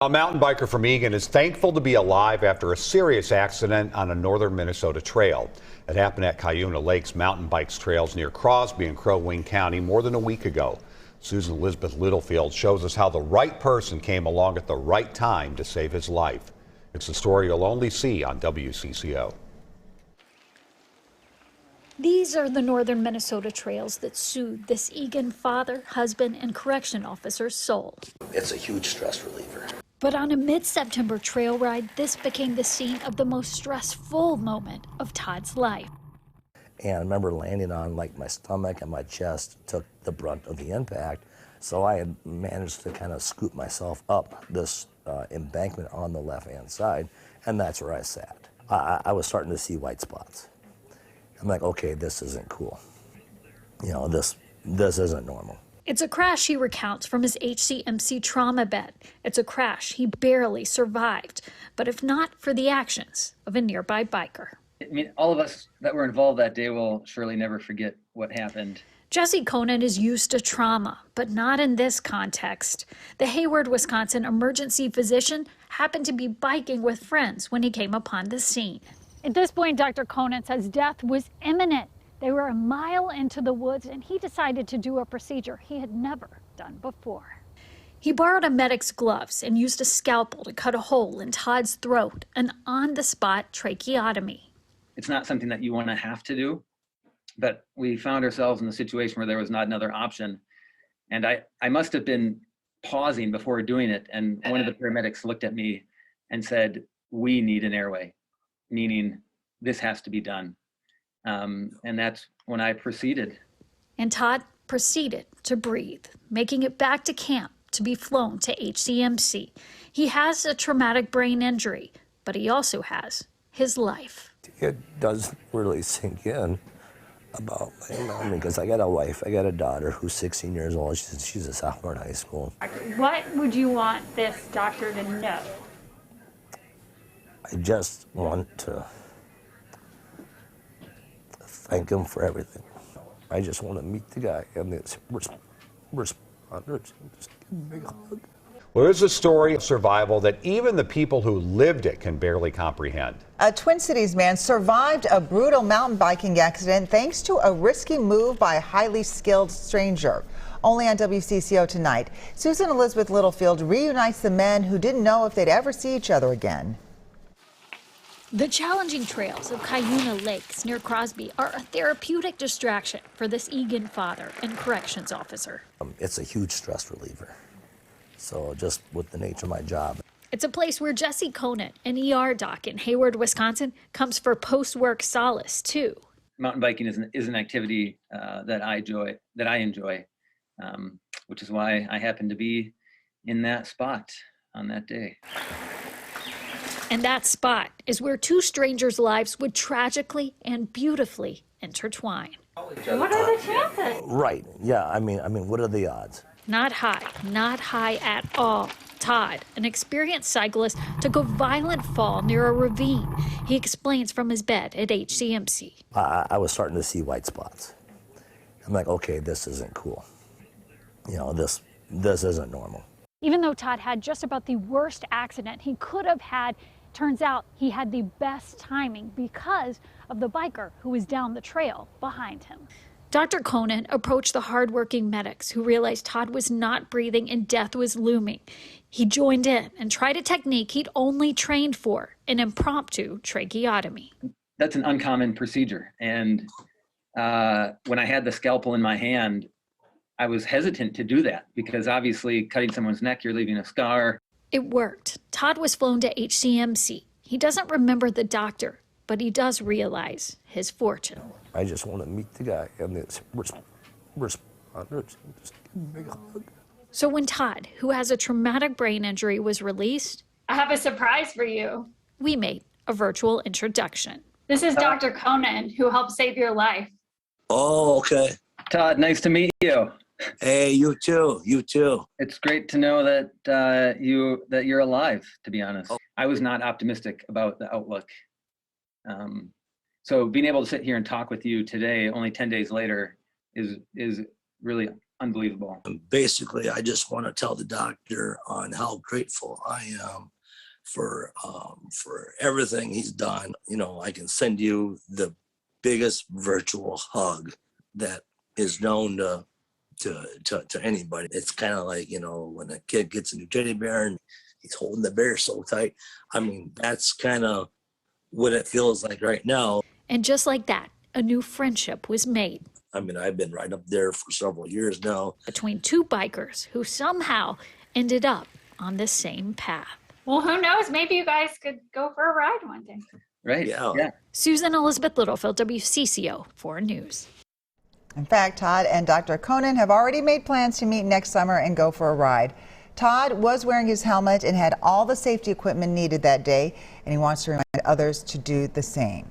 A mountain biker from Eagan is thankful to be alive after a serious accident on a northern Minnesota trail. It happened at Cuyuna Lake's mountain bikes trails near Crosby in Crow Wing County more than a week ago. Susan Elizabeth Littlefield shows us how the right person came along at the right time to save his life. It's a story you'll only see on WCCO. These are the northern Minnesota trails that soothe this Eagan father, husband, and correction officer's soul. It's a huge stress reliever. But on a mid-September trail ride, this became the scene of the most stressful moment of Todd's life. And I remember landing on like my stomach and my chest took the brunt of the impact. So I had managed to kind of scoop myself up this embankment on the left-hand side, and that's where I sat. I was starting to see white spots. I'm like, okay, this isn't cool. You know, this isn't normal. It's a crash he recounts from his HCMC trauma bed. It's a crash he barely survived, but if not for the actions of a nearby biker. I mean, all of us that were involved that day will surely never forget what happened. Jesse Conan is used to trauma, but not in this context. The Hayward, Wisconsin emergency physician happened to be biking with friends when he came upon the scene. At this point, Dr. Conan says death was imminent. They were a mile into the woods, and he decided to do a procedure he had never done before. He borrowed a medic's gloves and used a scalpel to cut a hole in Todd's throat, an on-the-spot tracheotomy. It's not something that you want to have to do, but we found ourselves in a situation where there was not another option. And I must have been pausing before doing it, and one of the paramedics looked at me and said, "We need an airway," meaning this has to be done. And that's when I proceeded. And Todd proceeded to breathe, making it back to camp to be flown to HCMC. He has a traumatic brain injury, but he also has his life. It does really sink in about, because I got a wife, I got a daughter who's 16 years old. She's a sophomore in high school. What would you want this doctor to know? I just want to thank him for everything. I just want to meet the guy and the responders and just give him a big hug. Well, there's a story of survival that even the people who lived it can barely comprehend. A Twin Cities man survived a brutal mountain biking accident thanks to a risky move by a highly skilled stranger. Only on WCCO tonight, Susan Elizabeth Littlefield reunites the men who didn't know if they'd ever see each other again. The challenging trails of Cuyuna Lakes near Crosby are a therapeutic distraction for this Eagan father and corrections officer. It's a huge stress reliever. So just with the nature of my job. It's a place where Jesse Conan, an ER doc in Hayward, Wisconsin, comes for post-work solace too. Mountain biking is an activity that I enjoy, which is why I happened to be in that spot on that day. And that spot is where two strangers' lives would tragically and beautifully intertwine. What are the chances? Right. Yeah. I mean, what are the odds? Not high at all. Todd, an experienced cyclist, took a violent fall near a ravine. He explains from his bed at HCMC. I was starting to see white spots. I'm like, okay, this isn't cool. You know, this isn't normal. Even though Todd had just about the worst accident he could have had, turns out he had the best timing because of the biker who was down the trail behind him. Dr. Conan approached the hardworking medics who realized Todd was not breathing and death was looming. He joined in and tried a technique he'd only trained for, an impromptu tracheotomy. That's an uncommon procedure. And when I had the scalpel in my hand, I was hesitant to do that because obviously cutting someone's neck, you're leaving a scar. It worked. Todd was flown to HCMC. He doesn't remember the doctor, but he does realize his fortune. I just want to meet the guy and the responders and just give him a big hug. So when Todd, who has a traumatic brain injury, was released, I have a surprise for you. we made a virtual introduction. This is Dr. Conan, who helped save your life. Oh, okay. Todd, nice to meet you. Hey, you too. You too. It's great to know that you're alive, to be honest. I was not optimistic about the outlook. So being able to sit here and talk with you today, only 10 days later, is really unbelievable. Basically, I just want to tell the doctor on how grateful I am for everything he's done. You know, I can send you the biggest virtual hug that is known to anybody. It's kind of like, you know, when a kid gets a new teddy bear and he's holding the bear so tight. I mean, that's kind of what it feels like right now. And just like that, a new friendship was made I mean, I've been right up there for several years now. between two bikers who somehow ended up on the same path. Well, who knows? Maybe you guys could go for a ride one day. Right? Yeah. Susan Elizabeth Littlefield, WCCO 4 News. In fact, Todd and Dr. Conan have already made plans to meet next summer and go for a ride. Todd was wearing his helmet and had all the safety equipment needed that day, and he wants to remind others to do the same.